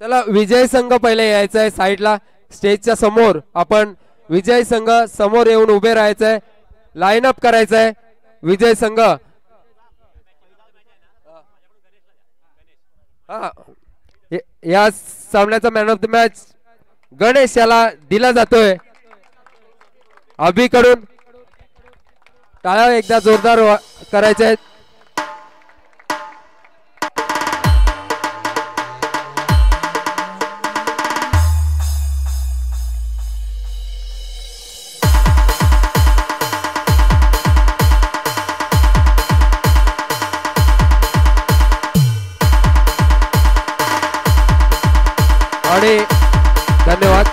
चला विजय संघ पहिले यायचा आहे साईडला स्टेजच्या समोर. आपण विजय संघ समोर येऊन उभे राहायचंय, लाईन अप करायचंय. विजय संघ या सामन्याचा man of the match Ganesh याला दिला जातोय. अभि कडून टाळ्या एकदा जोरदार करायच्या आहेत. आणि धन्यवाद.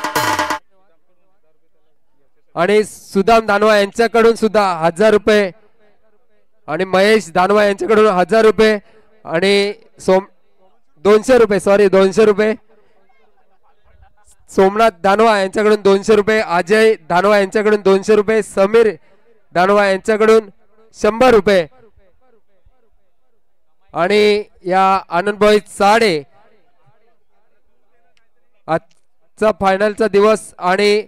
आणि सुदाम दानवा यांच्याकडून सुद्धा 1000 रुपये आणि महेश दानवा यांच्याकडून 1000 रुपये आणि 200 रुपये 200 रुपये. सोमनाथ दानवा यांच्याकडून 200 रुपये. अजय दानवा यांच्याकडून 200 रुपये. समीर दानवा यांच्याकडून 100 रुपये. आणि या आनंदभाई साडे आजचा फायनलचा दिवस आणि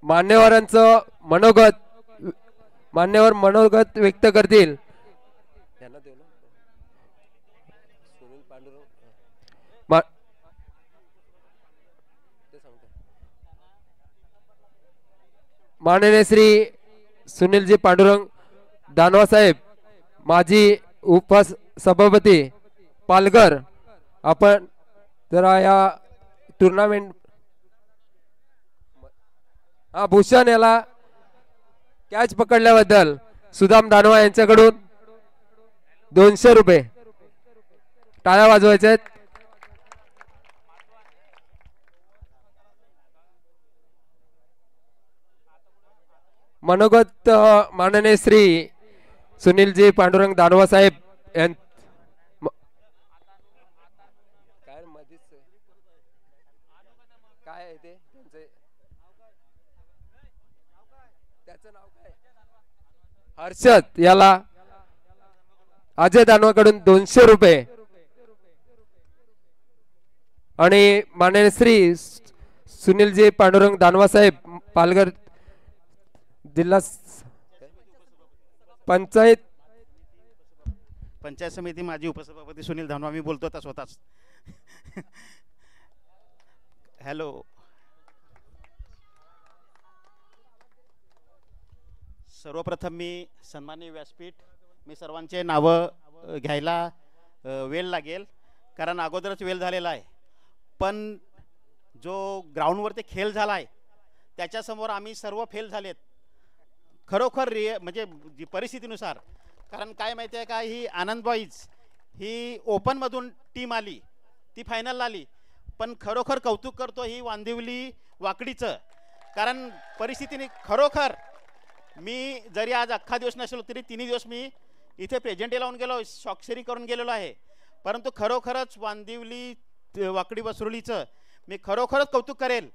मान्यवरांचं मान्यवर मनोगत व्यक्त करतील. माननीय श्री सुनीलजी पांडुरंग दानवा साहेब, माजी उपसभापती पालघर, आपण जरा या टुर्नामेंट भूषण याला कॅच पकडल्याबद्दल सुदाम दानवा यांच्याकडून 200 रुपये. टाळ्या वाजवायच्या आहेत. मनोगत माननीय श्री सुनीलजी पांडुरंग दानवा साहेब काय ते त्याचं नाव काय हर्षद याला अजय दानवाकडून 200 रुपये. आणि माननीय श्री सुनीलजी पांडुरंग दानवा साहेब पालघर जिल्हा पंचायत समिती माजी उपसभापती सुनील दानवा मी बोलतो आता स्वतःच. हॅलो, सर्वप्रथम मी सन्माननीय व्यासपीठ, मी सर्वांचे नावं घ्यायला वेळ लागेल कारण अगोदरच वेळ झालेला आहे. पण जो ग्राउंडवर ते खेळ झाला आहे त्याच्यासमोर आम्ही सर्व फेल झालेत खरोखर म्हणजे जी परिस्थितीनुसार. कारण काय माहिती आहे का, ही आनंद बॉईज ही ओपनमधून टीम आली, ती फायनलला आली. पण खरोखर कौतुक करतो ही वांदिवली वाकडीचं. कारण परिस्थितीने खरोखर मी जरी आज अख्खा दिवस नसलो तरी 3 दिवस मी इथे प्रेझेंटी लावून गेलो, स्वाक्षरी करून गेलेलो आहे. परंतु खरोखरच वांदिवली वाकडी बसरोलीचं मी खरोखरच कौतुक करेल.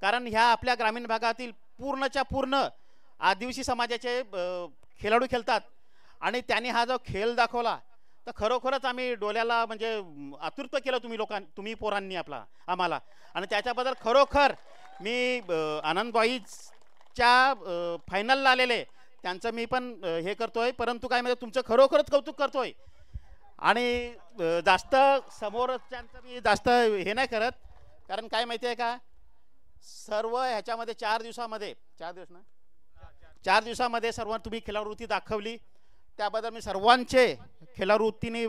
कारण ह्या आपल्या ग्रामीण भागातील पूर्णच्या पूर्ण आदिवासी समाजाचे खेळाडू खेळतात आणि त्यांनी हा जो खेळ दाखवला तर खरोखरच आम्ही डोळ्याला म्हणजे आतुरता केलं तुम्ही पोरांनी आम्हाला. आणि त्याच्याबद्दल खरोखर मी आनंदबाईच्या फायनलला आलेले त्यांचं मी पण हे करतोय. परंतु काय म्हणजे तुमचं खरोखरच कौतुक करतोय. आणि जास्त समोरच्यांचं मी जास्त हे नाही करत. कारण काय माहिती आहे का, सर्व ह्याच्यामध्ये 4 दिवसामध्ये 4 दिवसामध्ये सर्व तुम्ही खेळावृत्ती दाखवली, त्याबद्दल मी सर्वांचे खेळावृत्तीने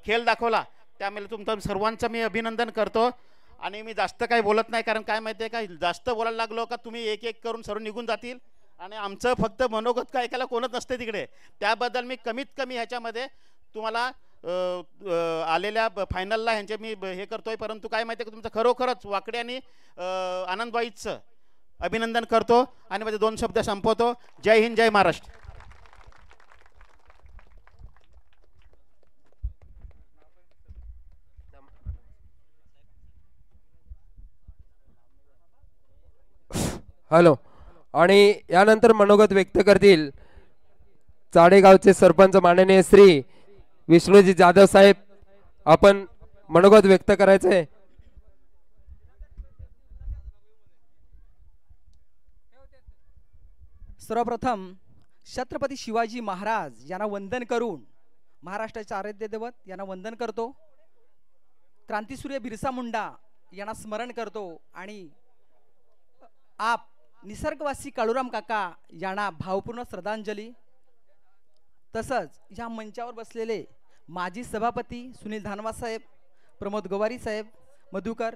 खेळ दाखवला त्यामुळे तुमचं सर्वांचं मी अभिनंदन करतो. आणि मी जास्त काही बोलत नाही कारण काय माहिती आहे का, जास्त बोलायला लागलो का तुम्ही एक एक करून सर्व निघून जातील आणि आमचं फक्त मनोगत काय ऐकायला कोणच नसते तिकडे. त्याबद्दल मी कमीत कमी ह्याच्यामध्ये तुम्हाला आलेल्या फायनलला ह्यांचे मी हे करतोय. परंतु काय माहिती आहे का, तुमचं खरोखरच वाकडे आणि आनंदबाईचं अभिनंदन करतो आणि माझे 2 शब्द संपवतो. जय हिंद, जय महाराष्ट्र. हॅलो. आणि यानंतर मनोगत व्यक्त करतील चाडेगावचे सरपंच माननीय श्री विष्णूजी जाधव साहेब. आपण मनोगत व्यक्त करायचंय. सर्वप्रथम छत्रपती शिवाजी महाराज यांना वंदन करून महाराष्ट्राचे आराध्य दैवत यांना वंदन करतो. क्रांतीसूर्य बिरसा मुंडा यांना स्मरण करतो आणि आप निसर्गवासी काळूराम काका यांना भावपूर्ण श्रद्धांजली. तसंच या मंचावर बसलेले माजी सभापती सुनील धानवा साहेब, प्रमोद गवारी साहेब, मधुकर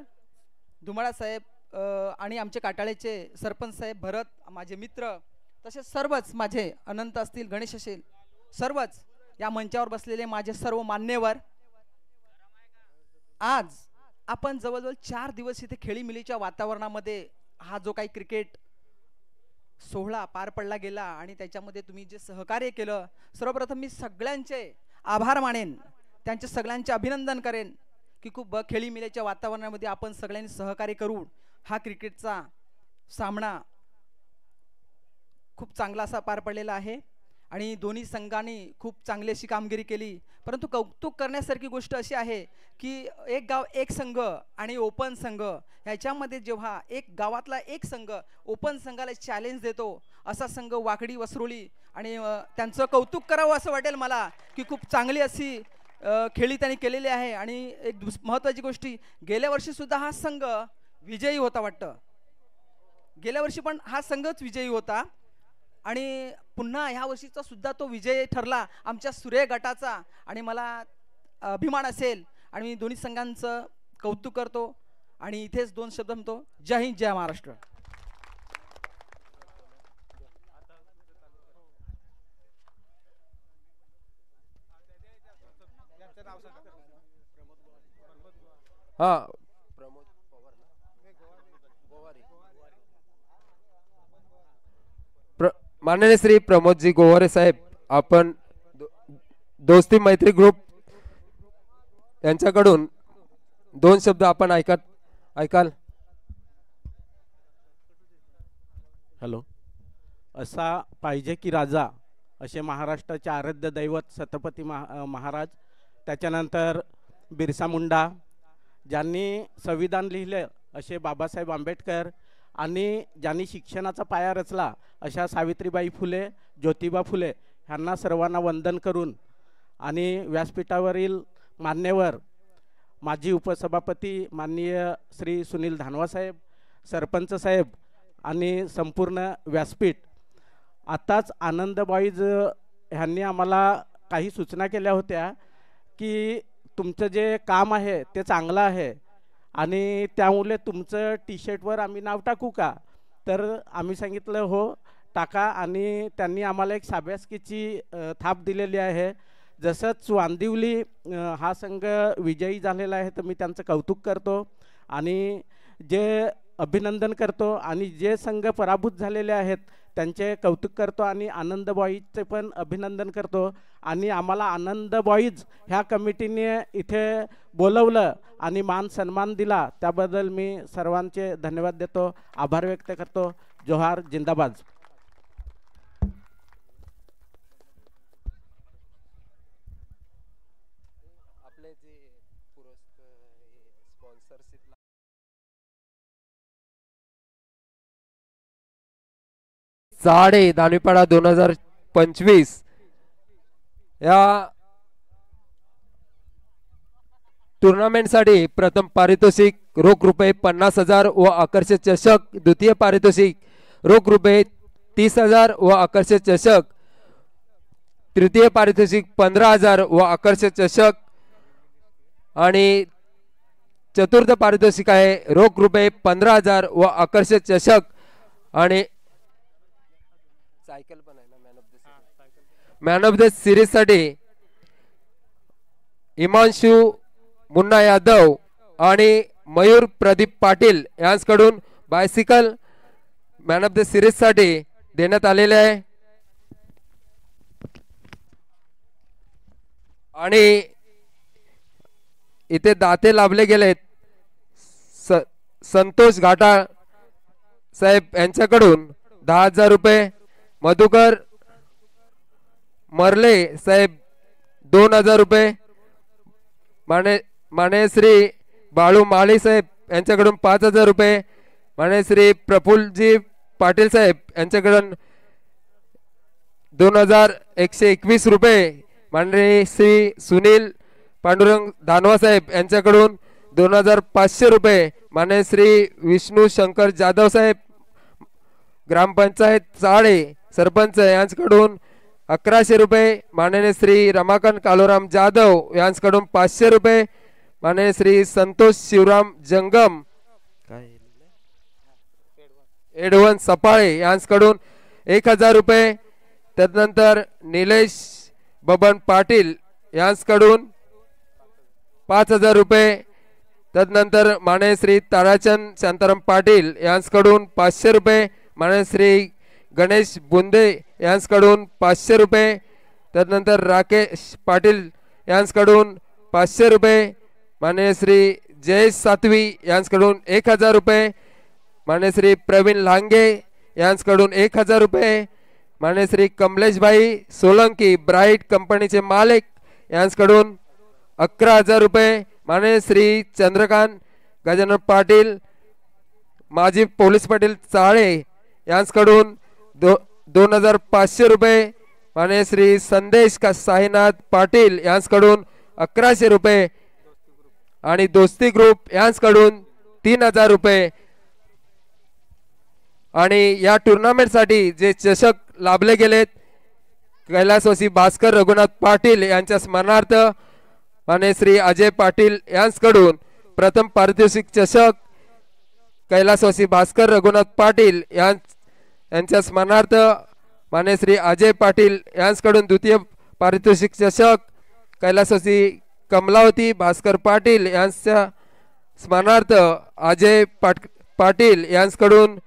धुमाळा साहेब आणि आमचे काटाळेचे सरपंच साहेब भरत, माझे मित्र, तसेच सर्वच माझे अनंत असतील, गणेश असेल, सर्वच या मंचावर बसलेले माझे सर्व मान्यवर. आज आपण जवळजवळ 4 दिवस इथे खेळीमिलीच्या वातावरणामध्ये हा जो काही क्रिकेट सोहळा पार पडला गेला आणि त्याच्यामध्ये तुम्ही जे सहकार्य केलं, सर्वप्रथम मी सगळ्यांचे आभार मानेन, त्यांचे सगळ्यांचे अभिनंदन करेन की खूप खेळीमिलीच्या वातावरणामध्ये आपण सगळ्यांनी सहकार्य करून हा क्रिकेटचा सामना खूप चांगला असा पार पडलेला आहे आणि दोन्ही संघांनी खूप चांगली अशी कामगिरी केली. परंतु कौतुक करण्यासारखी गोष्ट अशी आहे की एक गाव एक संघ आणि ओपन संघ ह्याच्यामध्ये जेव्हा एक गावातला एक संघ ओपन संघाला चॅलेंज देतो, असा संघ वाकडी वसरोली, आणि त्यांचं कौतुक करावं असं वाटेल मला की खूप चांगली अशी खेळी त्यांनी केलेली आहे. आणि एक महत्त्वाची गोष्टी, गेल्या वर्षी सुद्धा हा संघ विजयी होता वाटतं, गेल्या वर्षी पण हा संघच विजयी होता आणि पुन्हा ह्या वर्षीचा सुद्धा तो विजय ठरला आमच्या सूर्य गटाचा आणि मला अभिमान असेल आणि मी दोन्ही संघांचं कौतुक करतो आणि इथेच 2 शब्द म्हणतो. जय हिंद, जय महाराष्ट्र. हा, माननीय श्री प्रमोदजी गोवारे साहेब, आपण दोस्ती मैत्री ग्रुप यांच्याकडून 2 शब्द आपण ऐकाल. हॅलो. असा पाहिजे की राजा असे महाराष्ट्राचे आराध्य दैवत छत्रपती महाराज, त्याच्यानंतर बिरसा मुंडा, ज्यांनी संविधान लिहिले असे बाबासाहेब आंबेडकर, आणि ज्यांनी शिक्षणाचा पाया रचला अशा सावित्रीबाई फुले, ज्योतिबा फुले ह्यांना सर्वांना वंदन करून, आणि व्यासपीठावरील मान्यवर माजी उपसभापती माननीय श्री सुनील धानवा साहेब, सरपंच साहेब आणि संपूर्ण व्यासपीठ. आताच आनंदबाईज ह्यांनी आम्हाला काही सूचना केल्या होत्या की तुमचं जे काम आहे ते चांगलं आहे आणि त्यामुळे तुमचं टी शर्टवर आम्ही नाव टाकू का, तर आम्ही सांगितलं हो टाका, आणि त्यांनी आम्हाला एक शाबासकीची थाप दिलेली आहे. जसंच वांदिवली हा संघ विजयी झालेला आहे तर मी त्यांचं कौतुक करतो आणि जे अभिनंदन करतो, आणि जे संघ पराभूत झालेले आहेत त्यांचे कौतुक करतो आणि आनंद बॉईजचे पण अभिनंदन करतो. आणि आम्हाला आनंद बॉईज ह्या कमिटीने इथे बोलवलं आणि मान सन्मान दिला, त्याबद्दल मी सर्वांचे धन्यवाद देतो, आभार व्यक्त करतो. जोहार, जिंदाबाद. चाडे दानिपाडा 2025 या टुर्नामेंटसाठी प्रथम पारितोषिक रोख रुपये 50,000 व आकर्षक चषक, द्वितीय पारितोषिक रोख रुपये 30,000 व आकर्षक चषक, तृतीय पारितोषिक 15,000 व आकर्षक चषक, आणि चतुर्थ पारितोषिक आहे रोख रुपये 15,000 व आकर्षक चषक. आणि सायकल पण आहे ना मॅन ऑफ द सिरीज साठी हिमांशु मुन्ना यादव आणि मयूर प्रदीप पाटील यांच्याकडून bicycle man of the series साठी देण्यात आलेले आहे. आणि इथे दाते लाभले गेलेत. संतोष घाटाळ साहेब यांच्याकडून 10,000 रुपये, मधुकर मरले साहेब 2,000 रुपये, माने श्री बाळू माळी साहेब यांच्याकडून 5,000 रुपये, माने श्री प्रफुल्लजी पाटील साहेब यांच्याकडून 2,121 रुपये, माननीय श्री सुनील पांडुरंग धानवा साहेब यांच्याकडून 2,500 रुपये, माननीय श्री विष्णू शंकर जाधव साहेब ग्रामपंचायत चाळे सरपंच यांच्याकडून 1,100 रुपये, माननीय श्री रमाकांत कालोराम जाधव यांच्याकडून 500 रुपये, माननीय श्री संतोष शिवराम जंगम एडवन सपाळे यांच्याकडून 1,000 रुपये, त्यानंतर निलेश बबन पाटील यांच्याकडून 5,000 रुपये, त्यानंतर माननीय श्री ताराचंद शांताराम पाटील यांच्याकडून 500 रुपये, माननीय श्री गणेश बुंदे यांच्याकडून 500 रुपये, त्यानंतर राकेश पाटील यांच्याकडून 500 रुपये, माननीय श्री जयेश सातवी यांच्याकडून 1,000 रुपये, माननीय श्री प्रवीण लांगे यांच्याकडून 1,000 रुपये, माननीय श्री कमलेशभाई सोलंकी ब्राईट कंपनीचे मालक यांच्याकडून 11,000 रुपये, माननीय श्री चंद्रकांत गजानन पाटील माजी पोलीस पाटील चाळे यांच्याकडून 2,500 रुपये, माननीय श्री संदेश साईनाथ पाटील यांच्याकडून 1,100 रुपये आणि दोस्ती ग्रुप यांच्याकडून 3,000 रुपये. आणि या टुर्नामेंटसाठी जे चषक लाभले गेलेत कैलासवासी भास्कर रघुनाथ पाटील यांच्या स्मरणार्थ माननीय श्री अजय पाटील यांच्याकडून प्रथम पारितोषिक चषक, कैलासवासी भास्कर रघुनाथ पाटील यांच्या स्मरणार्थ माननीय श्री अजय पाटील यांच्याकडून द्वितीय पारितोषिक चषक, कैलासवासी कमलावती भास्कर पाटील यांच्या स्मरणार्थ अजय पाटील यांच्याकडून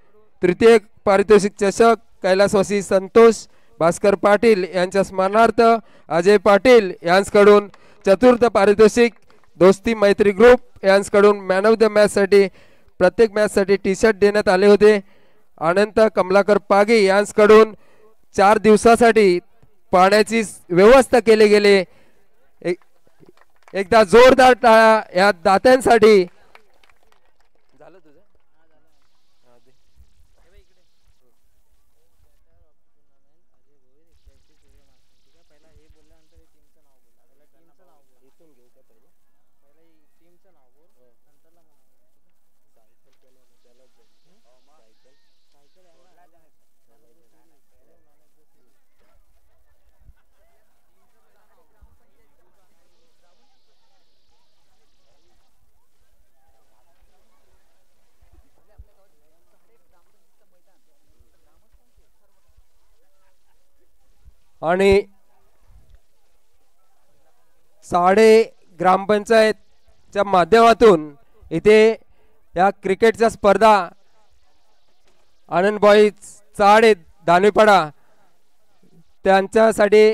तृतीय पारितोषिक चषक, कैलासवासी संतोष भास्कर पाटील यांच्या स्मरणार्थ अजय पाटील यांच्याकडून चतुर्थ पारितोषिक, दोस्ती मैत्री ग्रुप यांच्याकडून मॅन ऑफ द मॅच साठी प्रत्येक मॅच साठी टी शर्ट देण्यात आले होते. अनंत कमलाकर पागे यांच्याकडून 4 दिवसासाठी पाण्याची व्यवस्था केली गेली. एकदा जोरदार टाळ्या या दात्यांसाठी. आणि साडे ग्रामपंचायतच्या माध्यमातून इथे या क्रिकेटच्या स्पर्धा आनंद बॉईज चाडे दानेपाडा त्यांच्यासाठी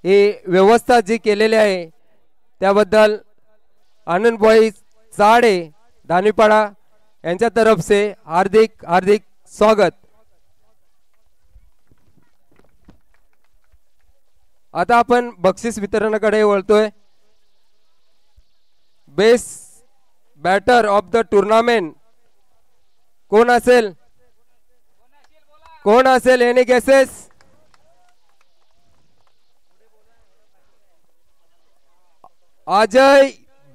ही व्यवस्था जी केलेली आहे त्याबद्दल आनंद बॉईज चाडे दानेपाडा यांच्या तरफ से हार्दिक हार्दिक स्वागत. आता आपण बक्षीस वितरणाकडे वळतोय. Best batter of the tournament कोण असेल? कोण असेल? Any guesses? अजय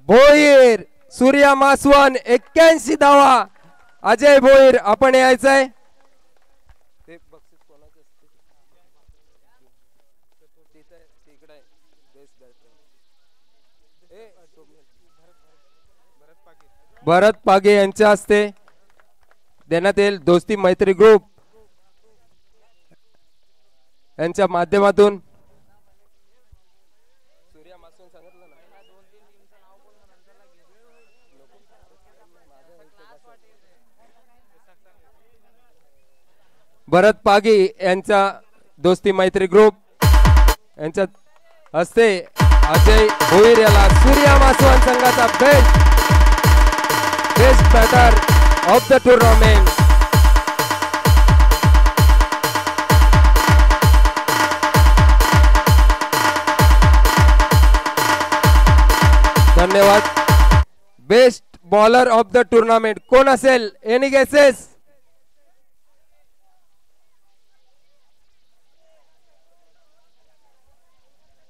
भोईर, सूर्या मासवन 81 धावा. अजय भोईर आपण यायचंय. भरत पागे यांच्या हस्ते देण्यात येईल. दोस्ती मैत्री ग्रुप यांच्या माध्यमातून भरत पागे यांच्या दोस्ती मैत्री ग्रुप यांच्या हस्ते अजय भोईर याला सूर्या मासवान संघाचा best batter of the tournament धन्यवाद. Best bowler of the tournament कोण असेल? Any guesses?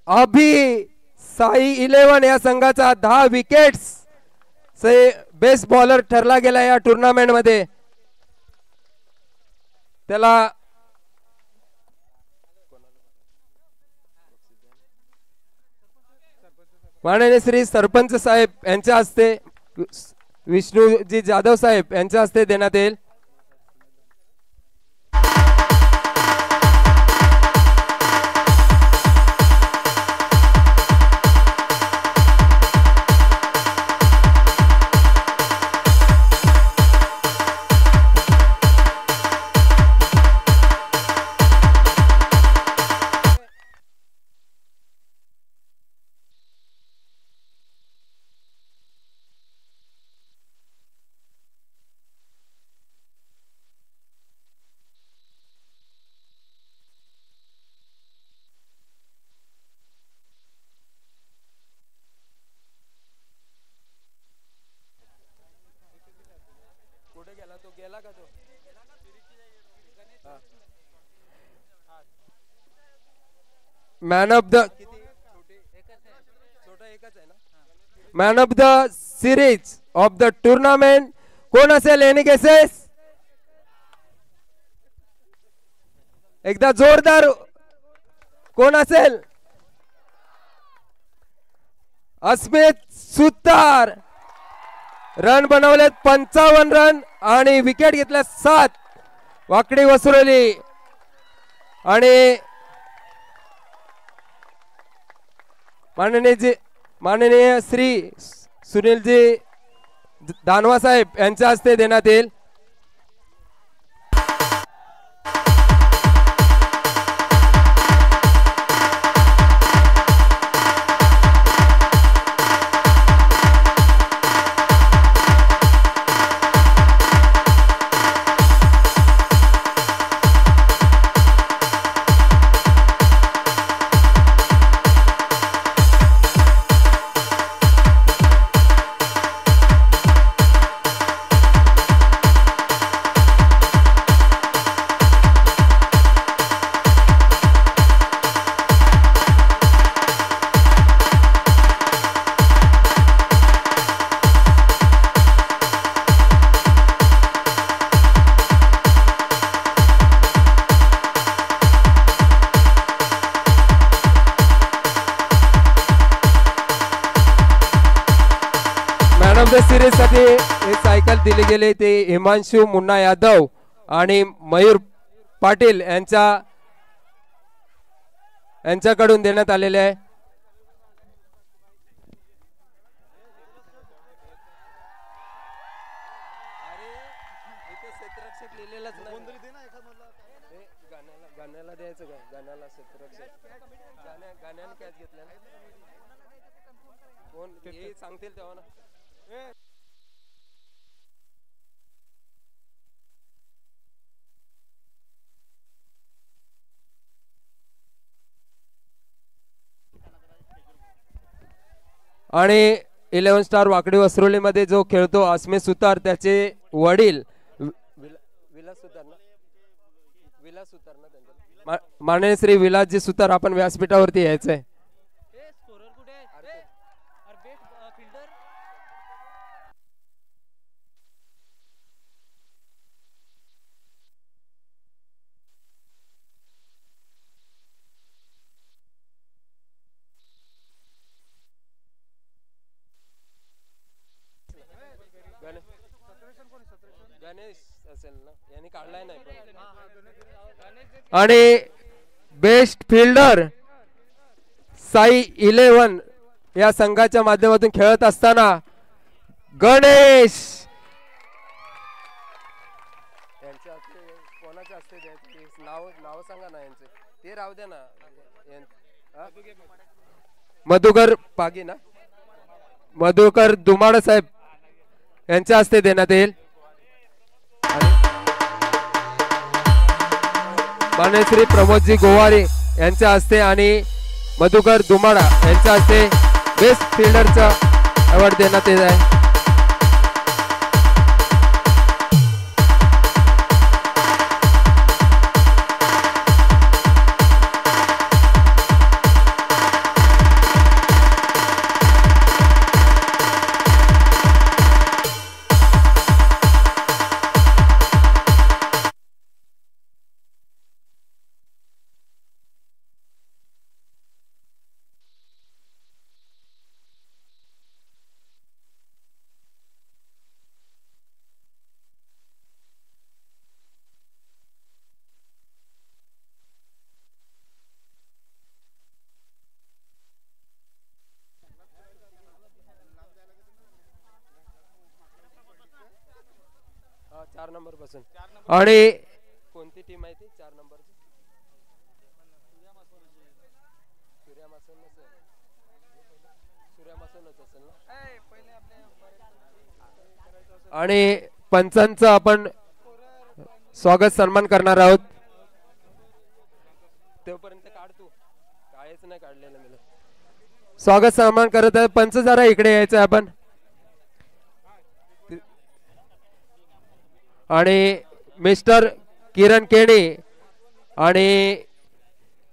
अभी साई 11 या संघाचा 10 विकेट्स बेस्ट बॉलर ठरला गेला या टुर्नामेंट मध्ये. त्याला माननीय श्री सरपंच साहेब यांच्या हस्ते, विष्णूजी जाधव साहेब यांच्या हस्ते देण्यात येईल. Man of the series of the tournament कोण असेल? Any guesses? एकदा जोरदार कोण असेल? अस्मित सुतार. रन बनवलेत 55 रन आणि विकेट घेतल्या 7. वाकडी वसुरली आणि माननीय श्री सुनीलजी दानवा साहेब यांच्या हस्ते देण्यात येईल. सिरीज साठी सायकल दिली गेली ते हिमांशु मुन्ना यादव आणि मयूर पाटील यांच्याकडून देण्यात आलेले आहे. सांगतील तेव्हा ना. आणि 11 स्टार वाकडी वसरोली मध्ये जो खेळतो अस्मित सुतार, त्याचे वडील विलास सुतार ना, माननीय श्री विलासजी सुतार आपण व्यासपीठावरती यायचंय. आणि बेस्ट फिल्डर साई 11 या संघाच्या माध्यमातून खेळत असताना गणेश कोणाचे असते नाव सांगा ना यांचे, ते राहू द्या ना. मधुकर पागी ना, मधुकर दुमाड साहेब यांच्या हस्ते देण्यात येईल. माननीय श्री प्रमोदजी गोवारी यांच्या हस्ते आणि मधुकर दुमाडा यांच्या हस्ते बेस्ट फिल्डरचा अवॉर्ड देण्यात येत आहे. चार नंबर पासून. आणि कोणती टीम आहे ती 4 नंबरची? आणि पंचांचं आपण स्वागत सन्मान करणार आहोत. तोपर्यंत काढ तू, कायच नाही काढलेलं मी. स्वागत सन्मान करत आहे. पंच जरा इकडे यायचं आपण. आणि मिस्टर किरण केणी आणि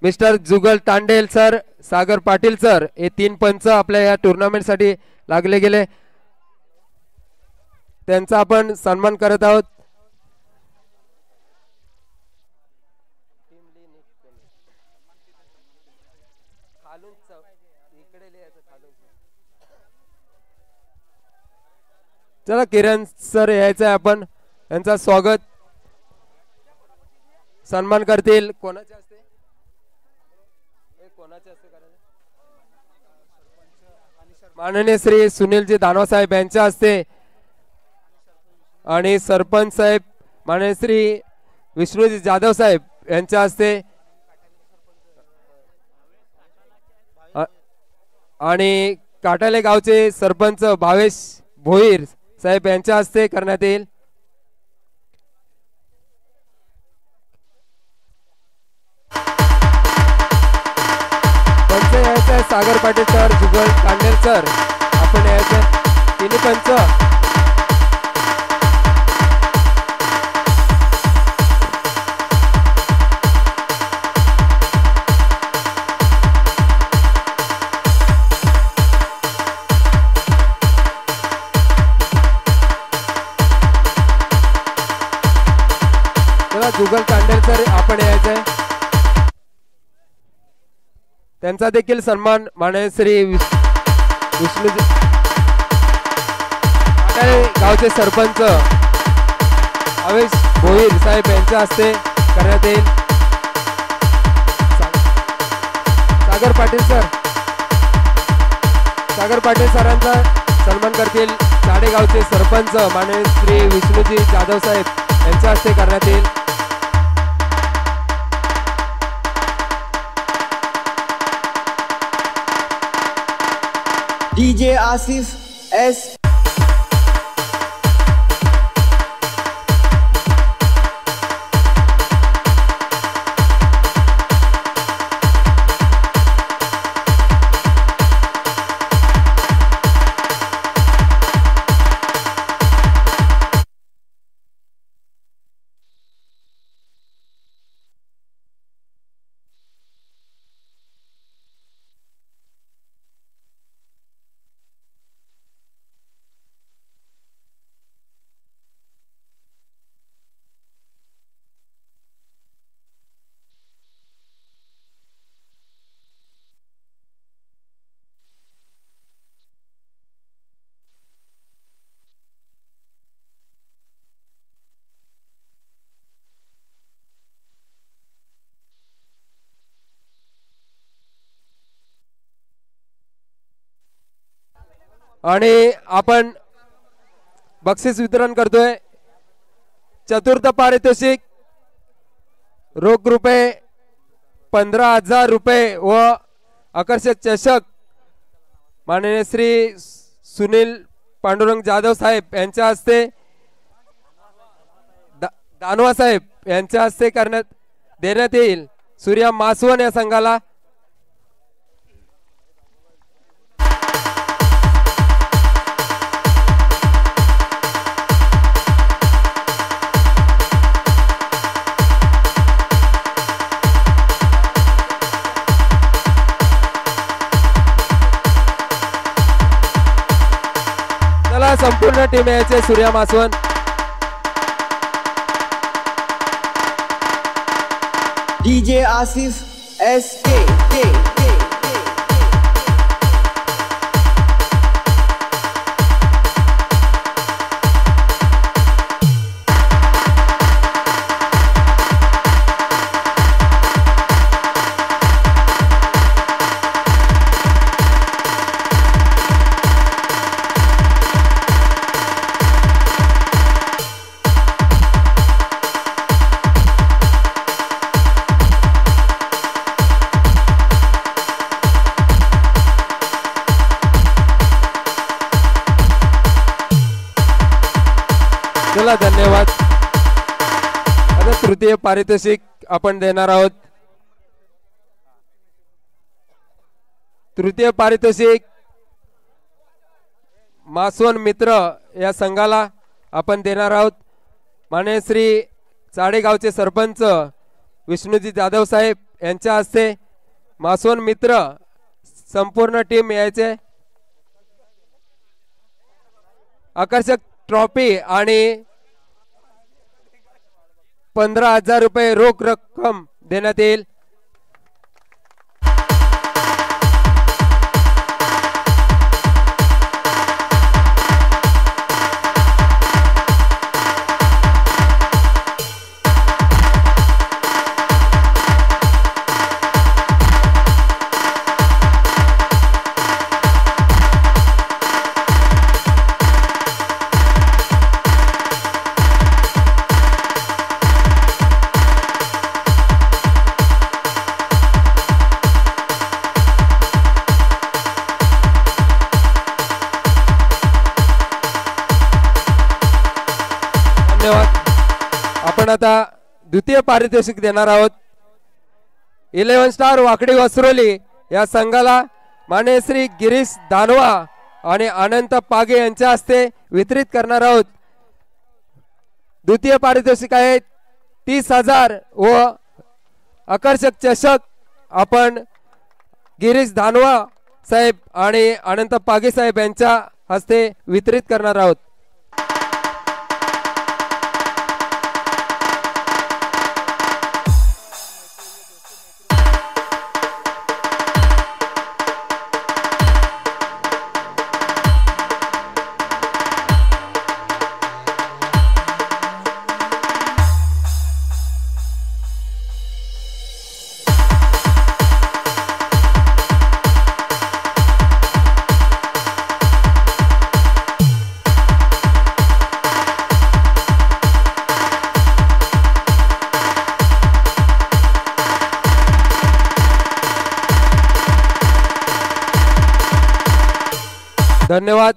मिस्टर जुगल तांडेल सर, सागर पाटील सर, हे 3 पंच आपल्या या टुर्नामेंट साठी लागले गेले. त्यांचा आपण सन्मान करत आहोत. चला किरण सर यायचं आहे आपण. यांचा स्वागत सन्मान करतील. कोणाचे असते? कोणाचे असते? माननीय श्री सुनीलजी दानवा साहेब यांच्या हस्ते आणि सरपंच साहेब माननीय श्री विष्णुजी जाधव साहेब यांच्या हस्ते आणि काटाले गावचे सरपंच भावेश भोईर साहेब यांच्या हस्ते करण्यात येईल. पंच यायचं आहे सागर पाटील सर, जुगल तांडेल सर, आपण यायचं तिन्ही पंच. जुगल तांडेल सर आपण यायचंय. त्यांचा देखील सन्मान माननीय श्री विष्णुजी गावचे सरपंच भावेश भोईर साहेब यांच्या हस्ते करण्यात येईल. सागर पाटील सरांचा सन्मान करतील. चाडेगावचे सरपंच माननीय श्री विष्णुजी जाधव साहेब यांच्या हस्ते करण्यात येईल. DJ Asif S. आणि आपण बक्षीस वितरण करतोय. चतुर्थ पारितोषिक रोख रुपये 15,000 रुपये व आकर्षक चषक माननीय श्री सुनील पांडुरंग जाधव साहेब यांच्या हस्ते दानवा साहेब यांच्या हस्ते देण्यात येईल. सूर्या मासवण या संघाला. टीम यायचे Surya Masvan. DJ Asif SK. चला धन्यवाद. आता तृतीय पारितोषिक आपण देणार आहोत. तृतीय पारितोषिक मासवण मित्र या संघाला आपण देणार आहोत. माननीय श्री चाडेगावचे सरपंच विष्णुजी जाधव साहेब यांच्या हस्ते मासवण मित्र संपूर्ण टीम यायचे आकर्षक ट्रॉफी आणि 15,000 रुपये रोख रक्कम देण्यात येईल. आपण आता द्वितीय पारितोषिक देणार आहोत. 11 स्टार वाकडी वसरोली या संघाला माननीय श्री गिरीश दानवा आणि अनंत पागे यांच्या हस्ते वितरित करणार आहोत. द्वितीय पारितोषिक आहे 30,000 व आकर्षक चषक आपण गिरीश दानवा साहेब आणि अनंत पागे साहेब यांच्या हस्ते वितरित करणार आहोत. धन्यवाद.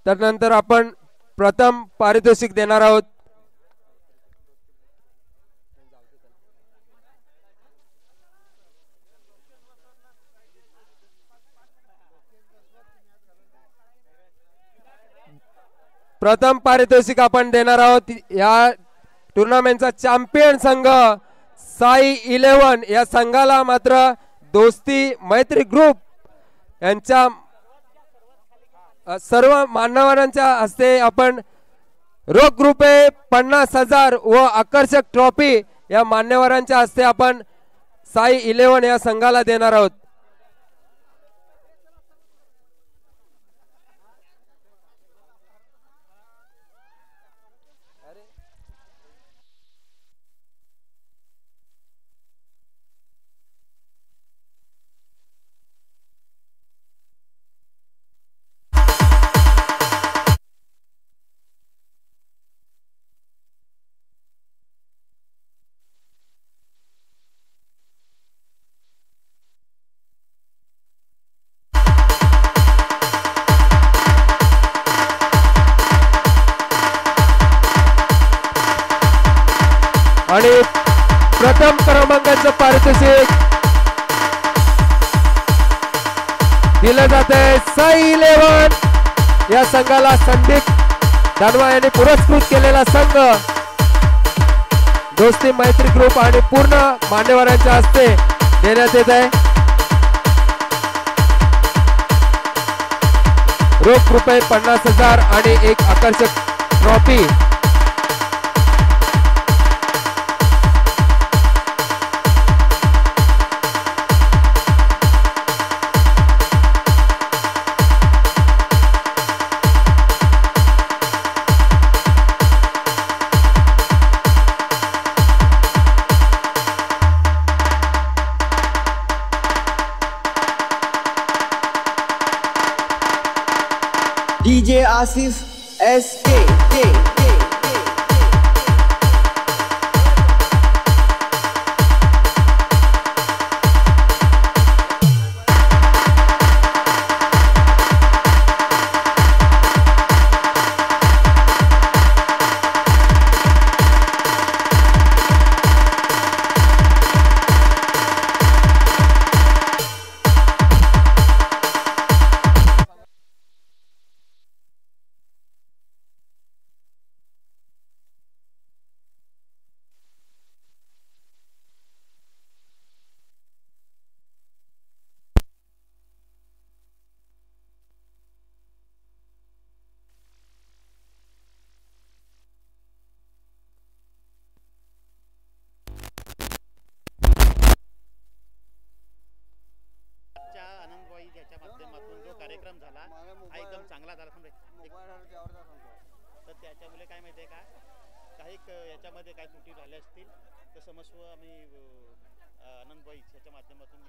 त्यानंतर आपण प्रथम पारितोषिक देणार आहोत. प्रथम पारितोषिक आपण देणार आहोत या टुर्नामेंटचा चॅम्पियन संघ साई 11 या संघाला मात्र दोस्ती मैत्री ग्रुप यांच्या सर्व मान्यवरांच्या हस्ते आपण रोख रुपये 50,000 व आकर्षक ट्रॉफी या मान्यवरांच्या हस्ते आपण साई 11 या संघाला देणार आहोत. आणि प्रथम क्रमांकाचं पारितोषिक दिलं जात आहे साई 11 या संघाला. संदीप दानवा यांनी पुरस्कृत केलेला संघ दोस्ती मैत्री ग्रुप आणि पूर्ण मान्यवरांच्या हस्ते देण्यात येत आहे. रोख रुपये 50,000 आणि एक आकर्षक ट्रॉफी। DJ Asif SK आनंदबाई याच्या माध्यमातून जो कार्यक्रम झाला हा एकदम चांगला झाला तर त्याच्यामुळे काय माहिती आहे का काही याच्यामध्ये काही त्रुटी झाल्या असतील तर समस्व आम्ही आनंदबाई याच्या माध्यमातून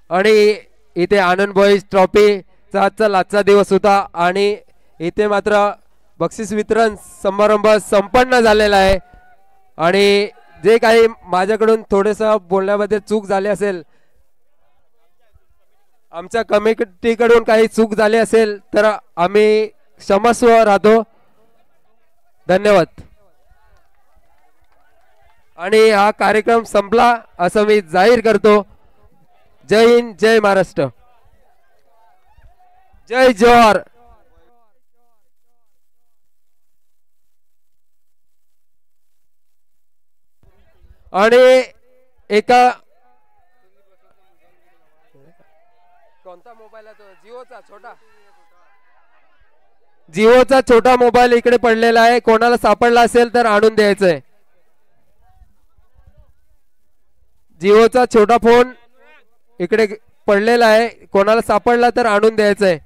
आणि इथे आनंद बॉईज ट्रॉफीचा आजचा दिवस होता आणि इथे मात्र बक्षीस वितरण समारंभ संपन्न झालेला आहे। आणि जे काही माझ्याकडून थोडंसं बोलण्यामध्ये चूक झाली असेल, आमच्या कमिटीकडून काही चूक झाली असेल तर आम्ही क्षमस्व राहतो। धन्यवाद। आणि हा कार्यक्रम संपला असं मी जाहीर करतो। जय हिंद, जय महाराष्ट्र, जय जोहार। आणि एका कोणता मोबाईल आहे तो? जिओचा छोटा मोबाईल इकडे पडलेला आहे, कोणाला सापडला असेल तर आणून द्यायचंय। जिओचा छोटा फोन इकडे पडलेला आहे, कोणाला सापडला तर आणून द्यायचंय।